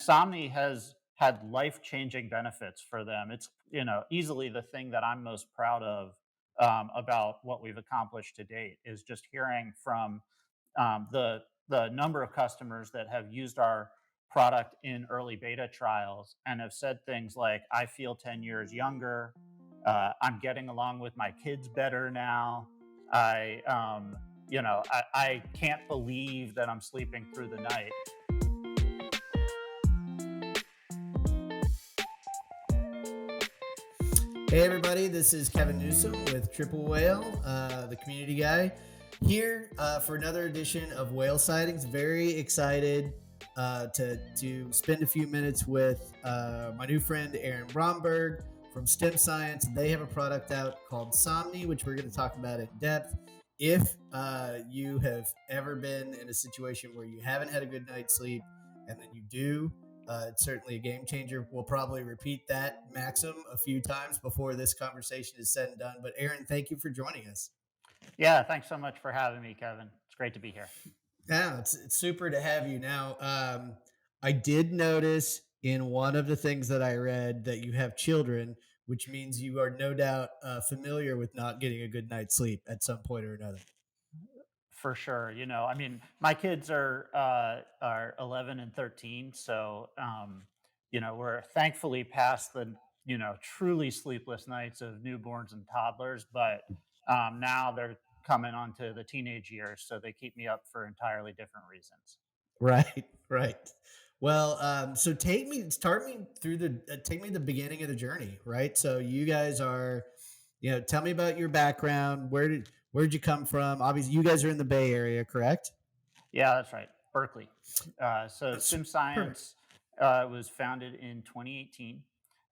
Somnee has had life-changing benefits for them. It's, easily the thing that I'm most proud of about what we've accomplished to date is just hearing from the number of customers that have used our product in early beta trials and have said things like, "I feel 10 years younger. I'm getting along with my kids better now. I, I can't believe that I'm sleeping through the night." Hey everybody, this is Kevin Newsom with Triple Whale, the community guy, here for another edition of Whale Sightings. Very excited to spend a few minutes with my new friend Aaron Bromberg from STEM Science. They have a product out called Somnee, which we're going to talk about in depth. If you have ever been in a situation where you haven't had a good night's sleep and then you do, it's certainly a game changer. We'll probably repeat that maxim a few times before this conversation is said and done. But Aaron, thank you for joining us. Yeah, thanks so much for having me, Kevin. It's great to be here. Yeah, it's super to have you. Now, I did notice in one of the things that I read that you have children, which means you are no doubt familiar with not getting a good night's sleep at some point or another. For sure. I mean, my kids are 11 and 13, so we're thankfully past the truly sleepless nights of newborns and toddlers, but now they're coming onto the teenage years, so they keep me up for entirely different reasons. Right, right. Well, so start me through take me to the beginning of the journey, right? So you guys are, tell me about your background. Where'd you come from? Obviously, you guys are in the Bay Area, correct? Yeah, that's right. Berkeley. So That's Sim perfect. Science was founded in 2018,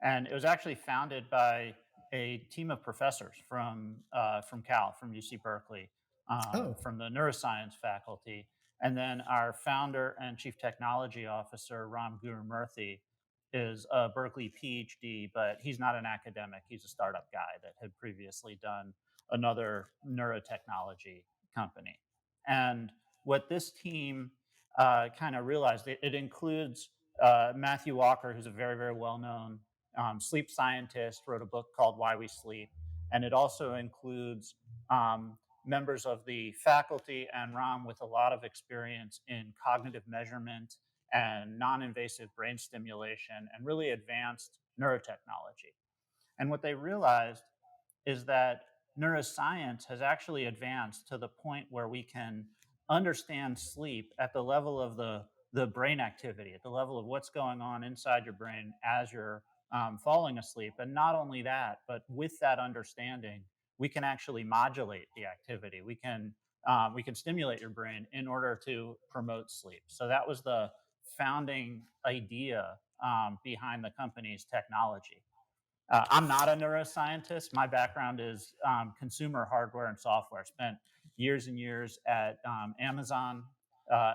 and it was actually founded by a team of professors from Cal, from UC Berkeley, Oh, from the neuroscience faculty, and then our founder and chief technology officer, Ram Gurumurthy, is a Berkeley PhD, but he's not an academic. He's a startup guy that had previously done another neurotechnology company, and what this team kind of realized, it includes Matthew Walker, who's a very, very well known sleep scientist, wrote a book called Why We Sleep. And it also includes members of the faculty and Ram with a lot of experience in cognitive measurement and non invasive brain stimulation and really advanced neurotechnology. And what they realized is that neuroscience has actually advanced to the point where we can understand sleep at the level of the brain activity, at the level of what's going on inside your brain as you're falling asleep. And not only that, but with that understanding, we can actually modulate the activity. We can stimulate your brain in order to promote sleep. So that was the founding idea behind the company's technology. I'm not a neuroscientist. My background is consumer hardware and software. Spent years and years at Amazon,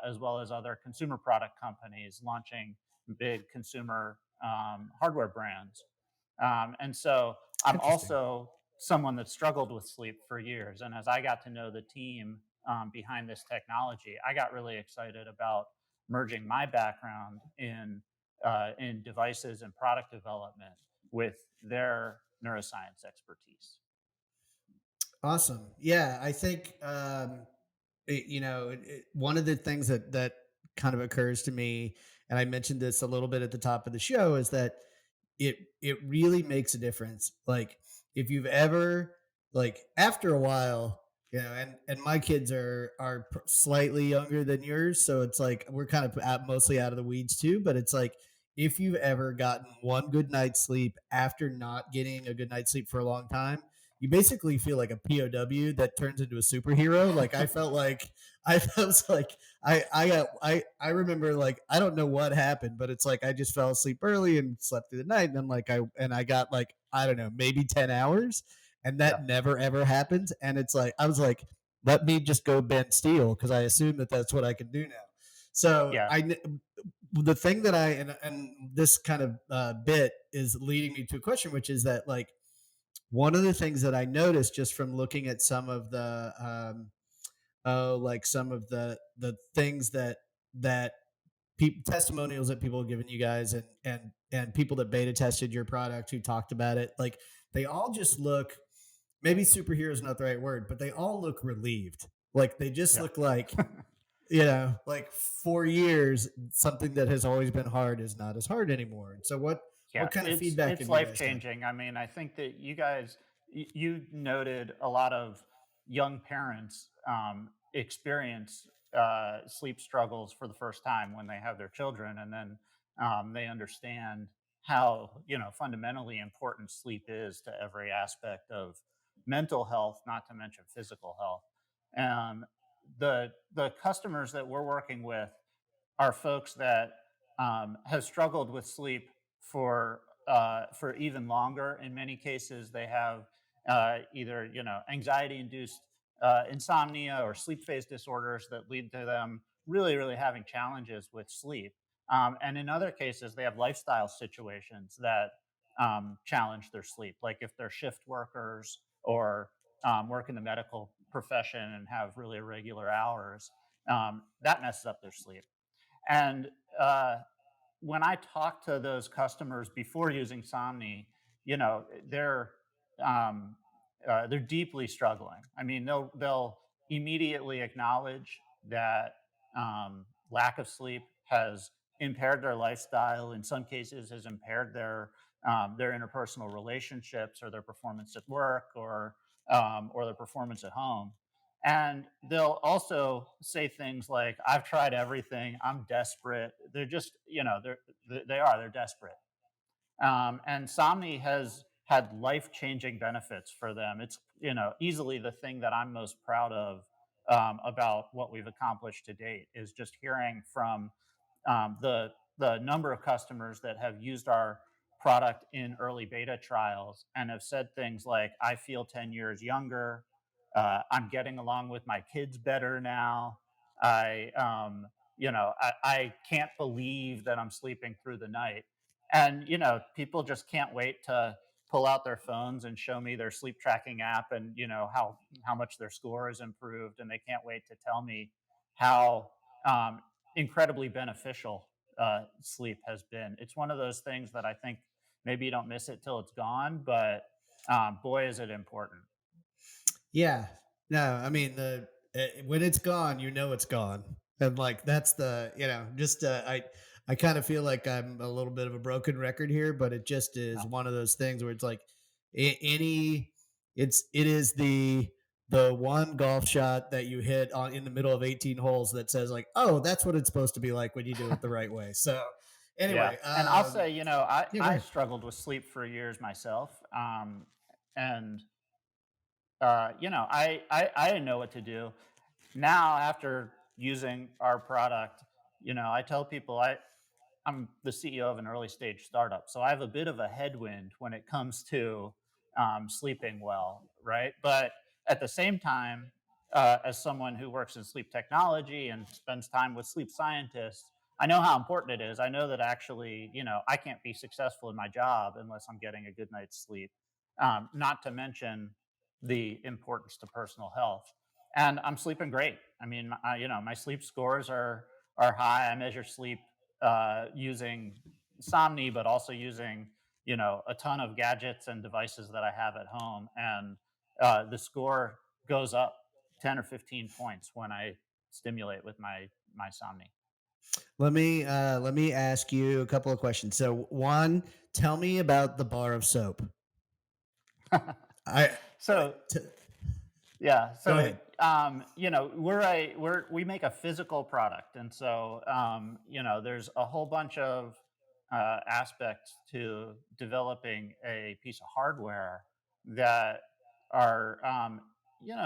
as well as other consumer product companies launching big consumer hardware brands. And so I'm interesting. also someone that struggled with sleep for years. And as I got to know the team behind this technology, I got really excited about merging my background in devices and product development with their neuroscience expertise. Awesome. Yeah, I think one of the things that kind of occurs to me, and I mentioned this a little bit at the top of the show, is that it really makes a difference. Like if you've ever after a while, and my kids are slightly younger than yours, so it's like we're kind of mostly out of the weeds too. But it's like if you've ever gotten one good night's sleep after not getting a good night's sleep for a long time, you basically feel like a POW that turns into a superhero. Like I felt like I remember like I don't know what happened, but it's like I just fell asleep early and slept through the night, and then I got like I don't know maybe 10 hours, and that Yep. never ever happens. And it's like I was like, let me just go bend steel because I assume that that's what I can do now. So Yeah. the thing that and this kind of bit is leading me to a question, which is that like one of the things that I noticed just from looking at some of the like some of the things that testimonials that people have given you guys, and people that beta tested your product who talked about it, like they all just look, maybe superhero is not the right word, but they all look relieved. Like they just Yeah. look like, like 4 years, something that has always been hard is not as hard anymore. And so Yeah, what kind of it's feedback it's have you life guys gotten? changing. I mean, I think that you guys you noted a lot of young parents experience sleep struggles for the first time when they have their children, and then they understand how fundamentally important sleep is to every aspect of mental health, not to mention physical health. Um, the customers that we're working with are folks that have struggled with sleep for even longer. In many cases, they have either anxiety induced insomnia or sleep phase disorders that lead to them really having challenges with sleep. And in other cases, they have lifestyle situations that challenge their sleep, like if they're shift workers or work in the medical profession and have really irregular hours, that messes up their sleep. And when I talk to those customers before using Somnee, they're they're deeply struggling. I mean, they'll immediately acknowledge that lack of sleep has impaired their lifestyle. In some cases, has impaired their interpersonal relationships or their performance at work or their performance at home. And they'll also say things like, I've tried everything, I'm desperate. They're just, they're desperate. And Somni has had life changing benefits for them. It's, easily the thing that I'm most proud of about what we've accomplished to date is just hearing from the number of customers that have used our product in early beta trials and have said things like, "I feel 10 years younger. I'm getting along with my kids better now. I can't believe that I'm sleeping through the night." And people just can't wait to pull out their phones and show me their sleep tracking app and how much their score has improved, and they can't wait to tell me how um, incredibly beneficial sleep has been. It's one of those things that I think maybe you don't miss it till it's gone, but boy, is it important. Yeah. No, I mean when it's gone, it's gone. And like that's just I kind of feel like I'm a little bit of a broken record here, but it just is No. one of those things where it's like any it is the one golf shot that you hit on in the middle of 18 holes that says like, "Oh, that's what it's supposed to be like when you do it the right way." So, Yeah, anyway, and I'll say, I yeah, go I ahead. struggled with sleep for years myself, and I didn't know what to do. Now, after using our product, I tell people I'm the CEO of an early stage startup, so I have a bit of a headwind when it comes to sleeping well, right? But at the same time, as someone who works in sleep technology and spends time with sleep scientists, I know how important it is. I know that actually, I can't be successful in my job unless I'm getting a good night's sleep. Not to mention the importance to personal health. And I'm sleeping great. I mean, my sleep scores are high. I measure sleep using Somnee, but also using a ton of gadgets and devices that I have at home, and the score goes up 10 or 15 points when I stimulate with my Somnee. Let me ask you a couple of questions. So, one, tell me about the bar of soap. I So t- yeah. Go So, ahead. we make a physical product, and so there's a whole bunch of aspects to developing a piece of hardware that are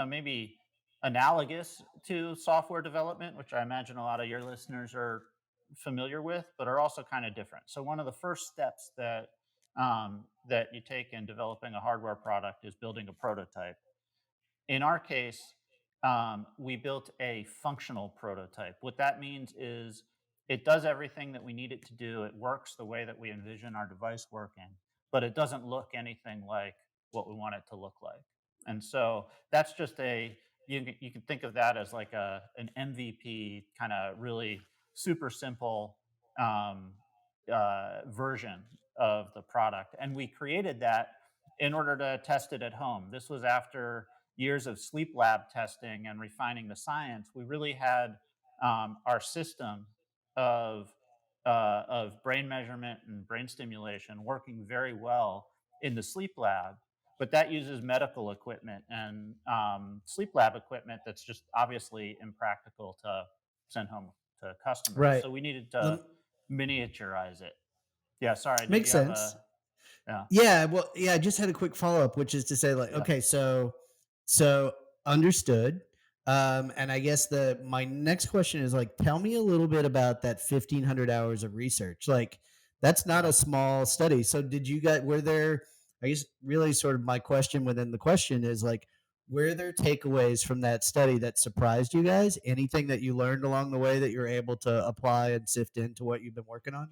maybe analogous to software development, which I imagine a lot of your listeners are familiar with, but are also kind of different. So, one of the first steps that you take in developing a hardware product is building a prototype. In our case, we built a functional prototype. What that means is it does everything that we need it to do. It works the way that we envision our device working, but it doesn't look anything like what we want it to look like. And so that's just you can think of that as like an MVP kind of really super simple um, version of the product. And we created that in order to test it at home. This was after years of sleep lab testing and refining the science. We really had our system of brain measurement and brain stimulation working very well in the sleep lab, but that uses medical equipment and sleep lab equipment that's just obviously impractical to send home to customers. Right. So we needed to Lem miniaturize it. Yeah, sorry. Did Makes you have sense. a? Yeah, Yeah, well, yeah, I just had a quick follow-up, which is to say, like, yeah, okay, so understood. And I guess the my next question is like, tell me a little bit about that 1,500 hours of research. Like, that's not yeah. a small study. So did you guys were there, I guess really sort of my question within the question is like, were there takeaways from that study that surprised you guys? Anything that you learned along the way that you're able to apply and sift into what you've been working on?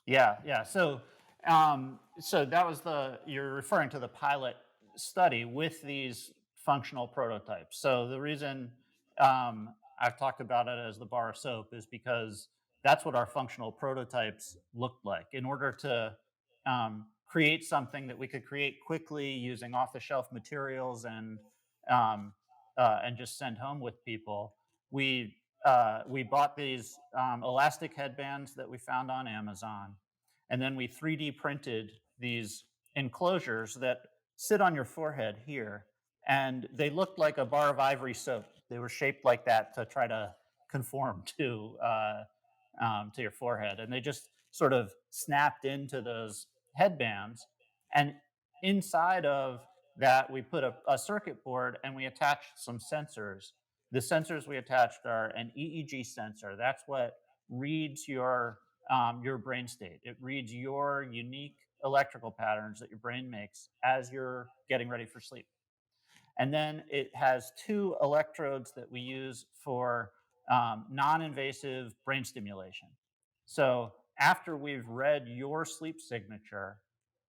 Yeah, yeah. So that was the you're referring to the pilot study with these functional prototypes. So the reason I've talked about it as the bar of soap is because that's what our functional prototypes looked like. In order to create something that we could create quickly using off-the-shelf materials and just send home with people, we bought these elastic headbands that we found on Amazon, and then we 3D printed these enclosures that sit on your forehead here, and they looked like a bar of ivory soap. They were shaped like that to try to conform to your forehead, and they just sort of snapped into those headbands. And inside of that, we put a circuit board and we attached some sensors. The sensors we attached are an EEG sensor. That's what reads your brain state. It reads your unique electrical patterns that your brain makes as you're getting ready for sleep. And then it has two electrodes that we use for non invasive brain stimulation. So after we've read your sleep signature,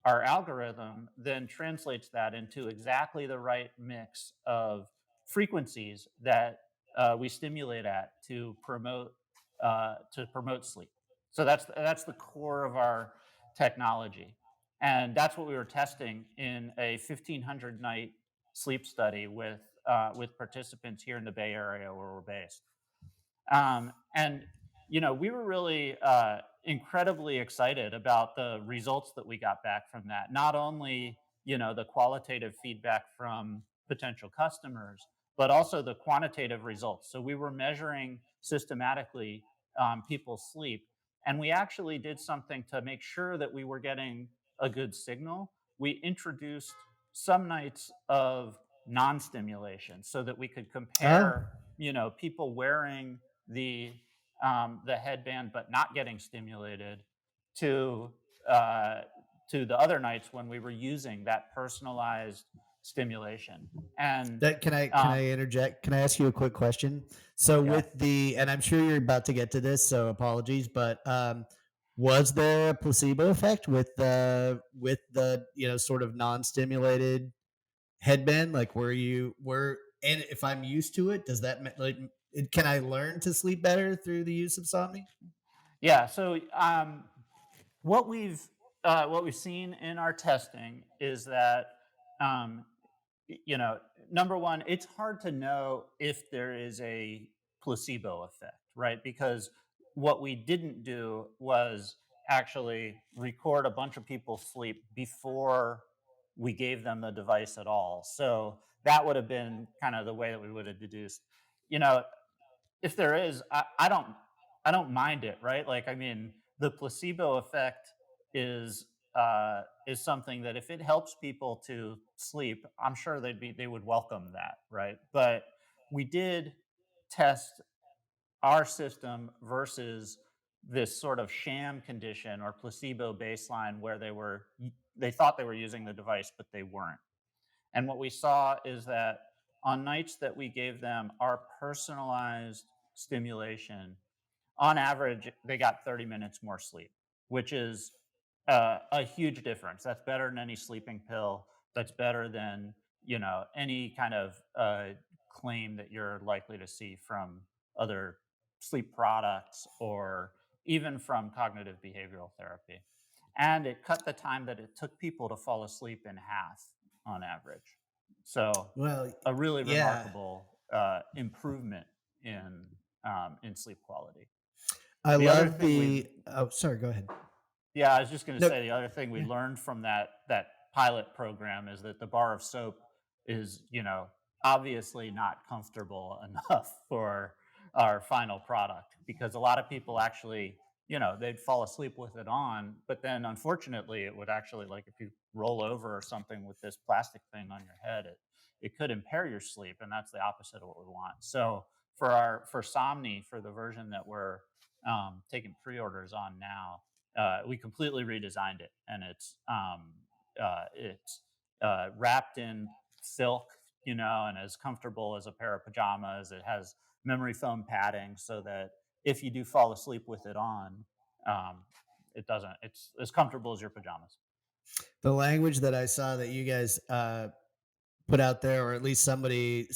our algorithm then translates that into exactly the right mix of frequencies that we stimulate at to promote sleep. So that's the core of our technology, and that's what we were testing in a 1,500 night sleep study with participants here in the Bay Area where we're based. And we were really incredibly excited about the results that we got back from that. Not only the qualitative feedback from potential customers, but also the quantitative results. So we were measuring systematically people's sleep, and we actually did something to make sure that we were getting a good signal. We introduced some nights of non-stimulation so that we could Oh, compare people wearing the the headband but not getting stimulated to uh, to the other nights when we were using that personalized stimulation. And that can I um, interject? Can I ask you a quick question? So yeah, with the and I'm sure you're about to get to this, so apologies, but was there a placebo effect with the sort of non-stimulated headband? Like were and if I'm used to it, does that like can I learn to sleep better through the use of Somni? yeah. So what we've seen in our testing is that um, number one, it's hard to know if there is a placebo effect, right? Because what we didn't do was actually record a bunch of people's sleep before we gave them the device at all. So that would have been kind of the way that we would have deduced. You know, if there is, I don't mind it, right? Like, I mean, the placebo effect is something that if it helps people to sleep, I'm sure they would welcome that, right? But we did test our system versus this sort of sham condition or placebo baseline where they thought they were using the device but they weren't. And what we saw is that on nights that we gave them our personalized stimulation, on average, they got 30 minutes more sleep, which is a huge difference. That's better than any sleeping pill. That's better than any kind of claim that you're likely to see from other sleep products or even from cognitive behavioral therapy. And it cut the time that it took people to fall asleep in half on average. So, Well, a really yeah, remarkable improvement in sleep quality. I The other love thing we the. Oh, sorry. Go ahead. Yeah, I was just going to No. say the other thing we Yeah. learned from that pilot program is that the bar of soap is, obviously not comfortable enough for our final product because a lot of people actually, they'd fall asleep with it on, but then unfortunately it would actually, like, if you roll over or something with this plastic thing on your head, it could impair your sleep, and that's the opposite of what we want. So for Somnee, for the version that we're taking pre-orders on now, we completely redesigned it, and it's wrapped in silk, and as comfortable as a pair of pajamas. It has memory foam padding so that if you do fall asleep with it on, um, it doesn't. It's as comfortable as your pajamas. The language that I saw that you guys put out there, or at least somebody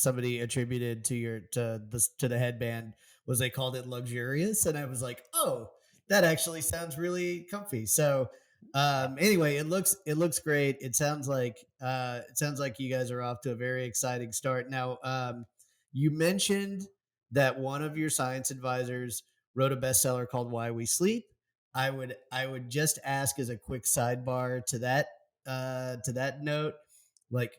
attributed to the headband, was they called it luxurious, and I was like, oh, that actually sounds really comfy. So Yeah, anyway, it looks great. It sounds like you guys are off to a very exciting start. Now, you mentioned that one of your science advisors wrote a bestseller called Why We Sleep. I would just ask, as a quick sidebar to that note, like,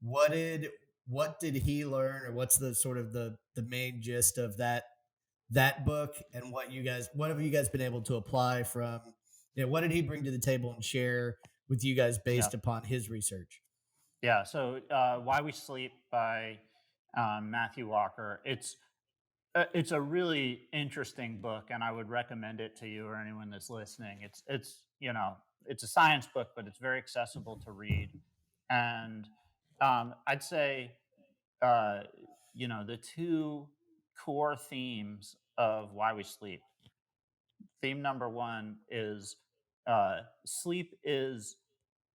what did what did he learn, or what's the sort of the main gist of that book, and what have you guys been able to apply from, what did he bring to the table and share with you guys yeah, based upon his research? yeah. So, "Why We Sleep" by Matthew Walker. It's a really interesting book, and I would recommend it to you or anyone that's listening. It's a science book, but it's very accessible to read, and I'd say, uh, the two core themes of Why We Sleep. Theme number one is sleep is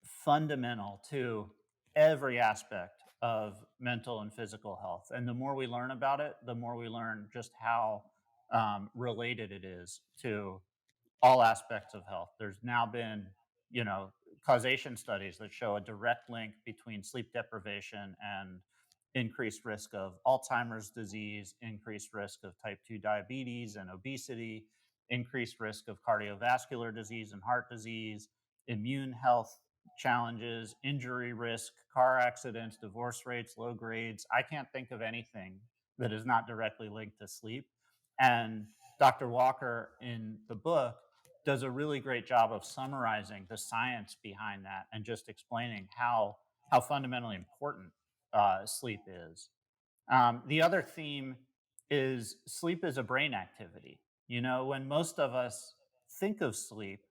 fundamental to every aspect of mental and physical health. And the more we learn about it, the more we learn just how related it is to all aspects of health. There's now been, you know, causation studies that show a direct link between sleep deprivation and increased risk of Alzheimer's disease, increased risk of type 2 diabetes and obesity, increased risk of cardiovascular disease and heart disease, immune health challenges, injury risk, car accidents, divorce rates, low grades. I can't think of anything that is not directly linked to sleep. And Dr. Walker in the book does a really great job of summarizing the science behind that and just explaining how fundamentally important sleep is. The other theme is sleep is a brain activity. When most of us think of sleep,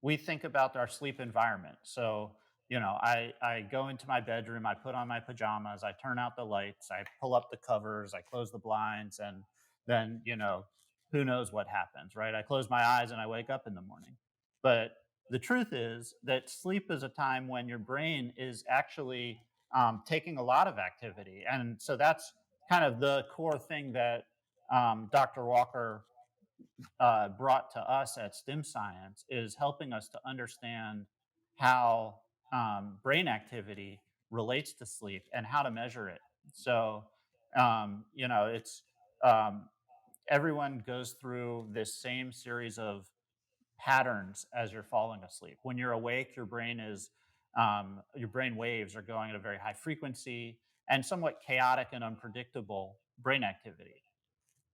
we think about our sleep environment. So, I go into my bedroom, I put on my pajamas, I turn out the lights, I pull up the covers, I close the blinds, and then, who knows what happens, right? I close my eyes and I wake up in the morning. But the truth is that sleep is a time when your brain is actually taking a lot of activity. And so that's kind of the core thing that Dr. Walker brought to us at STEM Science is helping us to understand how brain activity relates to sleep and how to measure it. So, it's um, everyone goes through this same series of patterns as you're falling asleep. When you're awake, your brain waves are going at a very high frequency and somewhat chaotic and unpredictable brain activity.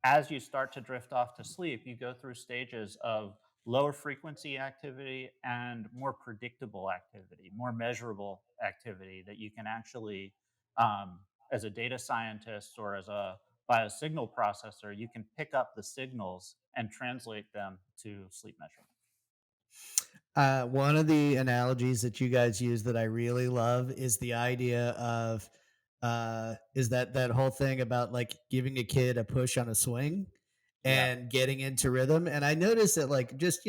As you start to drift off to sleep, you go through stages of lower frequency activity and more predictable activity, more measurable activity that you can actually, as a data scientist or as a biosignal processor, you can pick up the signals and translate them to sleep measurement. One of the analogies that you guys use that I really love is the idea of is that whole thing about, like, giving a kid a push on a swing Yeah. and getting into rhythm. And I noticed that, like, just,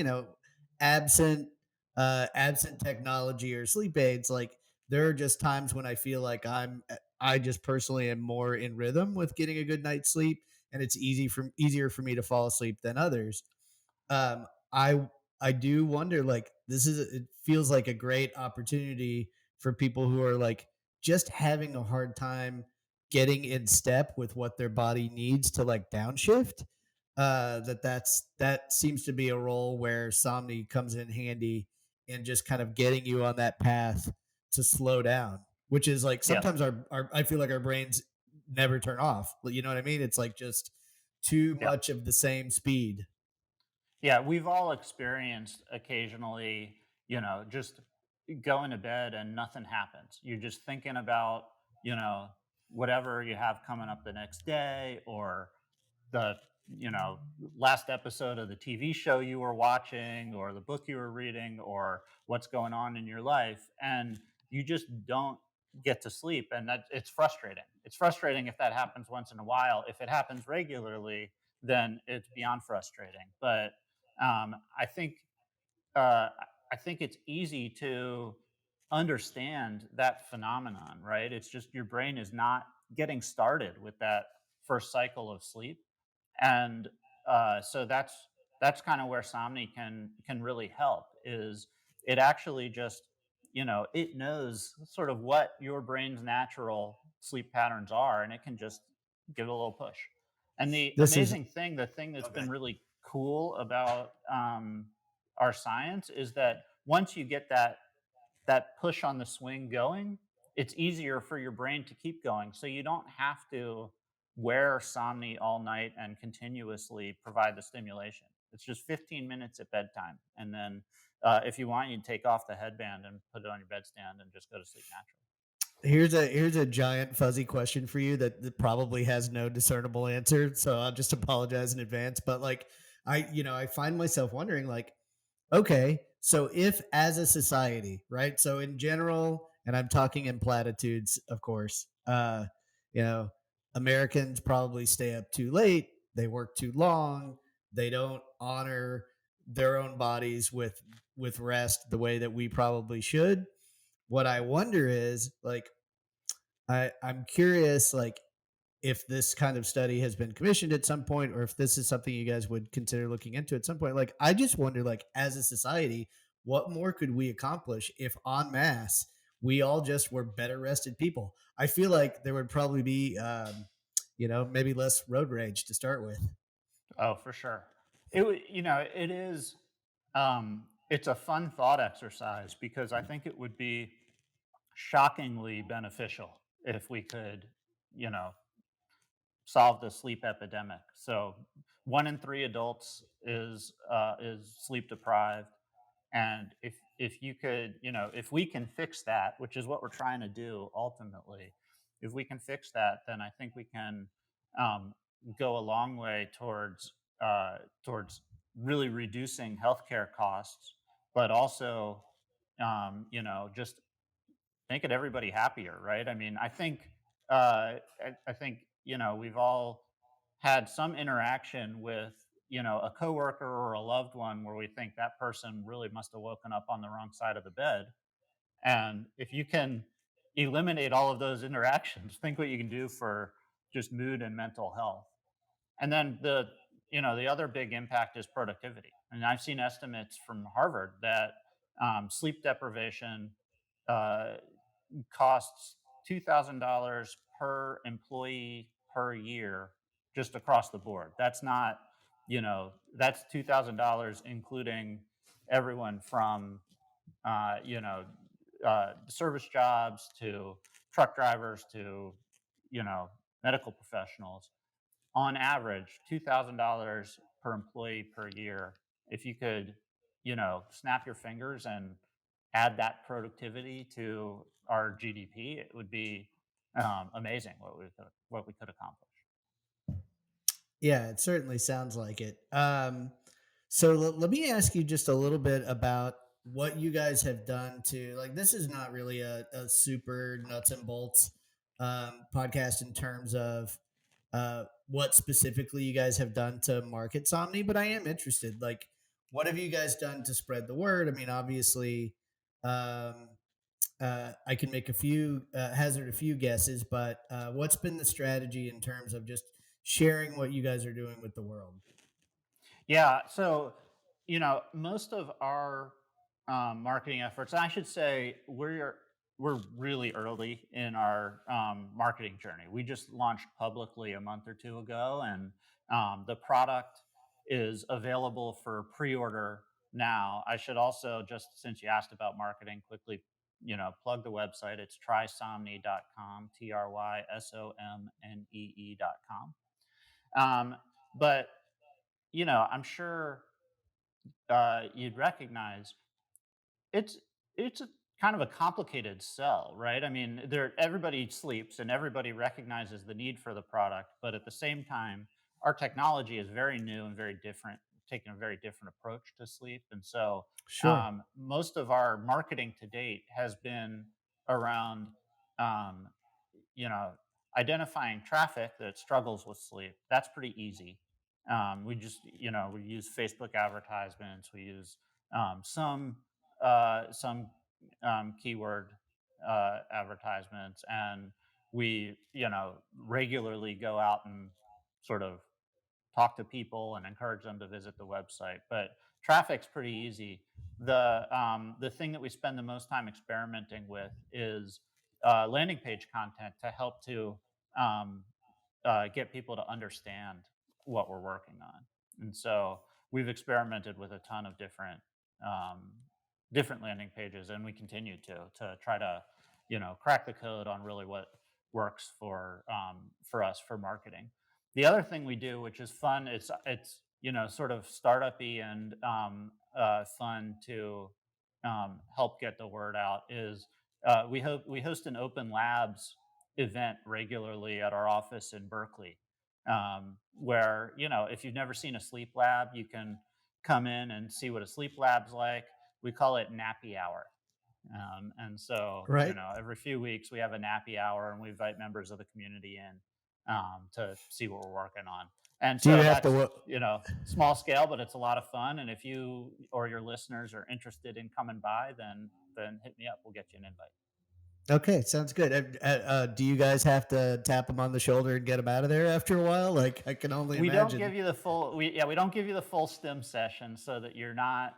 absent absent technology or sleep aids, like, there are just times when I feel like I just personally am more in rhythm with getting a good night's sleep. and it's easier for me to fall asleep than others. um i I do wonder, like, it feels like a great opportunity for people who are like just having a hard time getting in step with what their body needs to like downshift. That seems to be a role where Somnee comes in handy, and just kind of getting you on that path to slow down, which is like Yeah. sometimes our I feel like our brains never turn off, you know what I mean? It's like just too Yeah. much of the same speed. Yeah, we've all experienced occasionally, just going to bed and nothing happens. You're just thinking about, you know, whatever you have coming up the next day, or the, last episode of the TV show you were watching, or the book you were reading, or what's going on in your life, and you just don't get to sleep, and that it's frustrating. It's frustrating if that happens once in a while. If it happens regularly, then it's beyond frustrating. But I think uh, I think it's easy to understand that phenomenon, right? It's just your brain is not getting started with that first cycle of sleep, and so that's kind of where Somni can really help. Is it actually just, it knows sort of what your brain's natural sleep patterns are, and it can just give it a little push. And the This is amazing thing, the thing that's okay. been really cool about our science, is that once you get that push on the swing going, it's easier for your brain to keep going. So you don't have to wear Somni all night and continuously provide the stimulation. It's just 15 minutes at bedtime. And then if you want, you can take off the headband and put it on your bedstand and just go to sleep naturally. Here's a giant fuzzy question for you that probably has no discernible answer. So I'll just apologize in advance. But like, I find myself wondering, like, okay, so if as a society, right? So in general, and I'm talking in platitudes, of course, you know, Americans probably stay up too late, they work too long, they don't honor their own bodies with rest the way that we probably should. What I wonder is, like, I'm curious, like, if this kind of study has been commissioned at some point, or if this is something you guys would consider looking into at some point. Like, I just wonder, like, as a society, what more could we accomplish if en masse we all just were better rested people? I feel like there would probably be, maybe less road rage to start with. Oh, for sure. It is. It's a fun thought exercise because I think it would be shockingly beneficial if we could, you know, solve the sleep epidemic. So 1 in 3 adults is sleep deprived, and if you could, if we can fix that, which is what we're trying to do ultimately, if we can fix that, then I think we can um, go a long way towards really reducing healthcare costs, but also just making everybody happier, right? I mean, I think we've all had some interaction with a coworker or a loved one where we think that person really must have woken up on the wrong side of the bed. And if you can eliminate all of those interactions, think what you can do for just mood and mental health. And then the other big impact is productivity. And I've seen estimates from Harvard that sleep deprivation uh, costs $2,000 per employee per year, just across the board. That's not, that's $2,000 including everyone from, uh, you know, service jobs to truck drivers to, you know, medical professionals. On average, $2,000 per employee per year. If you could, snap your fingers and add that productivity to our GDP, it would be amazing what we could accomplish. Yeah, it certainly sounds like it. Let me ask you just a little bit about what you guys have done to, like, this is not really a super nuts and bolts podcast in terms of what specifically you guys have done to market Somni, but I am interested. Like, what have you guys done to spread the word? I mean, obviously, um, I can make hazard a few guesses, but what's been the strategy in terms of just sharing what you guys are doing with the world. Yeah. So, most of our marketing efforts, I should say, we're really early in our marketing journey. We just launched publicly a month or two ago, and the product is available for pre-order now. I should also, just since you asked about marketing, quickly, plug the website. It's trysomnee.com, trysomnee.com. But I'm sure you'd recognize it's it's a kind of a complicated sell, right? I mean, there everybody sleeps and everybody recognizes the need for the product, but at the same time, our technology is very new and very different, taking a very different approach to sleep. And so, Sure. most of our marketing to date has been around, um, you know, identifying traffic that struggles with sleep. That's pretty easy. We just, we use Facebook advertisements. We use some keyword advertisements, and we, regularly go out and sort of talk to people and encourage them to visit the website. But traffic's pretty easy. The thing that we spend the most time experimenting with is landing page content to help to um, get people to understand what we're working on. And so we've experimented with a ton of um, different landing pages, and we continue to try to crack the code on really what works for us for marketing. The other thing we do, which is fun, it's sort of startup-y and fun to help get the word out, is we host an open labs event regularly at our office in Berkeley, where if you've never seen a sleep lab, you can come in and see what a sleep lab's like. We call it nappy hour. And so, Right. every few weeks we have a nappy hour and we invite members of the community in to see what we're working on. And Do you so have to that's, small scale, but it's a lot of fun. And if you or your listeners are interested in coming by, then hit me up. We'll get you an invite. Okay, sounds good. Do you guys have to tap them on the shoulder and get them out of there after a while? Like, I can only We don't give imagine. you the full we don't give you the full stim session so that you're not,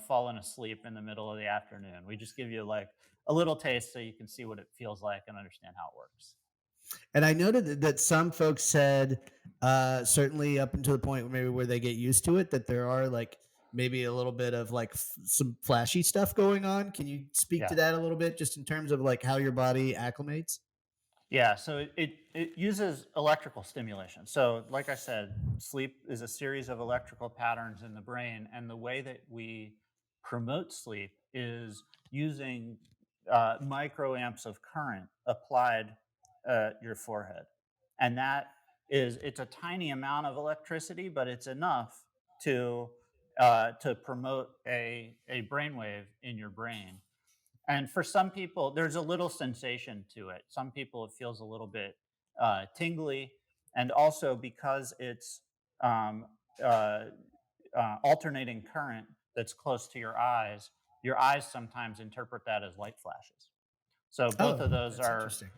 falling asleep in the middle of the afternoon. We just give you like a little taste so you can see what it feels like and understand how it works. And I noted that some folks said, certainly up until the point maybe where they get used to it, that there are like maybe a little bit of like some flashy stuff going on. Can you speak to Yeah. that a little bit, just in terms of like how your body acclimates? Yeah, so it uses electrical stimulation. So, like I said, sleep is a series of electrical patterns in the brain, and the way that we promote sleep is using microamps of current applied at your forehead, and it's a tiny amount of electricity, but it's enough to promote a brainwave in your brain. And for some people, there's a little sensation to it. Some people, it feels a little bit tingly. And also because it's um, uh, alternating current that's close to your eyes sometimes interpret that as light flashes. So both Oh, of those that's are, interesting.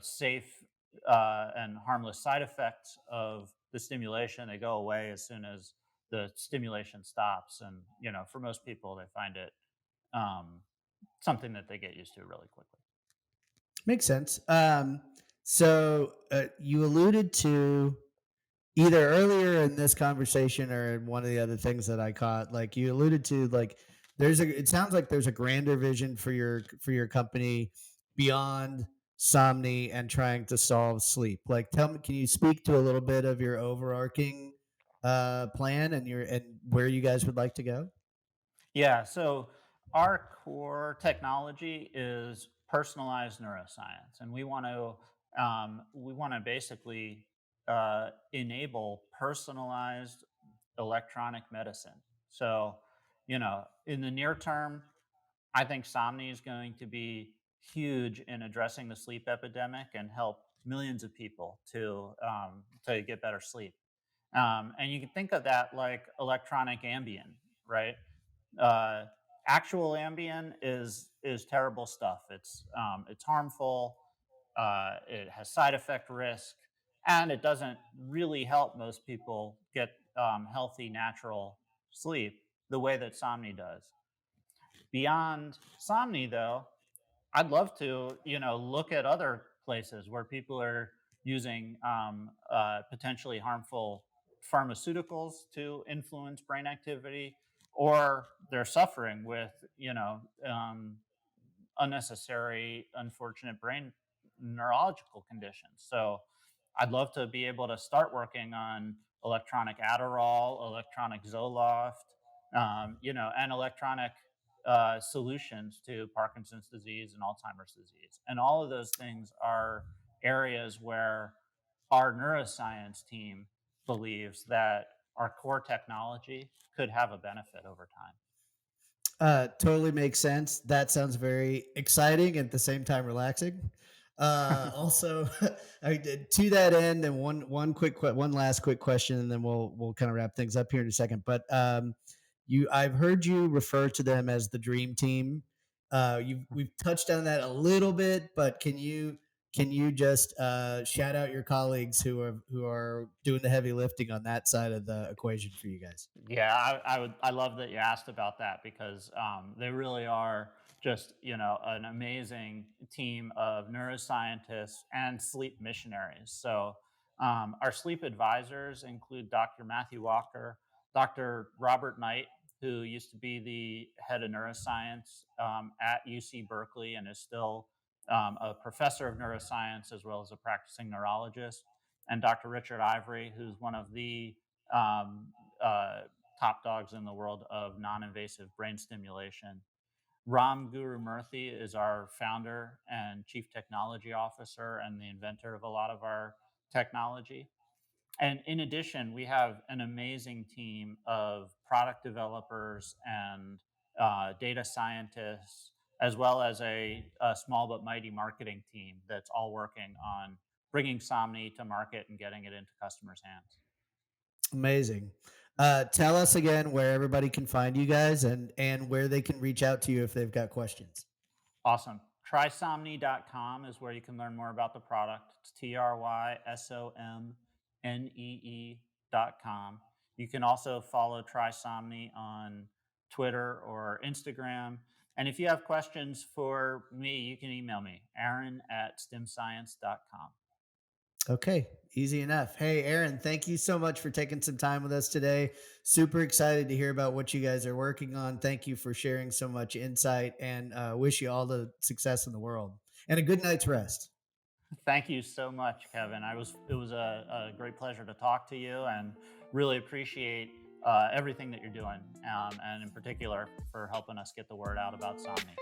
safe and harmless side effects of the stimulation. They go away as soon as the stimulation stops. And, for most people, they find it um, something that they get used to really quickly. Makes sense. So you alluded to either earlier in this conversation or in one of the other things that I caught, like you alluded to, like it sounds like there's a grander vision for your company beyond Somnee and trying to solve sleep. Like, tell me, can you speak to a little bit of your overarching plan and your and where you guys would like to go? Yeah. So our core technology is personalized neuroscience, and we want to basically enable personalized electronic medicine. So, in the near term, I think Somni is going to be huge in addressing the sleep epidemic and help millions of people to get better sleep. And you can think of that like electronic Ambien, right? Uh, Actual Ambien is terrible stuff. It's harmful. It has side effect risk. and it doesn't really help most people get healthy, natural sleep the way that Somnee does. Beyond Somnee, though, I'd love to, look at other places where people are using potentially harmful pharmaceuticals to influence brain activity, or they're suffering with, unnecessary, unfortunate brain neurological conditions. So I'd love to be able to start working on electronic Adderall, electronic Zoloft, and electronic solutions to Parkinson's disease and Alzheimer's disease. And all of those things are areas where our neuroscience team believes that our core technology could have a benefit over time. Totally makes sense. That sounds very exciting and at the same time relaxing. Also, to that end, and one last quick question, and then we'll kind of wrap things up here in a second. But I've heard you refer to them as the dream team. We've touched on that a little bit, but can you just shout out your colleagues who are doing the heavy lifting on that side of the equation for you guys? Yeah, I love that you asked about that because they really are just an amazing team of neuroscientists and sleep missionaries. So our sleep advisors include Dr. Matthew Walker, Dr. Robert Knight, who used to be the head of neuroscience at UC Berkeley and is still a professor of neuroscience as well as a practicing neurologist, and Dr. Richard Ivory, who's one of the um, uh, top dogs in the world of non-invasive brain stimulation. Ram Guru Murthy is our founder and chief technology officer and the inventor of a lot of our technology. And in addition, we have an amazing team of product developers and data scientists, as well as a small but mighty marketing team that's all working on bringing Somnee to market and getting it into customers' hands. Amazing. Tell us again where everybody can find you guys and where they can reach out to you if they've got questions. Awesome. Trysomnee.com is where you can learn more about the product. It's TRYSOMNEE.com. You can also follow Trysomnee on Twitter or Instagram. And if you have questions for me, you can email me, aaron@stimscience.com. Okay, easy enough. Hey, Aaron, thank you so much for taking some time with us today. Super excited to hear about what you guys are working on. Thank you for sharing so much insight and wish you all the success in the world and a good night's rest. Thank you so much, Kevin. It was a great pleasure to talk to you and really appreciate everything that you're doing, and in particular for helping us get the word out about Somni.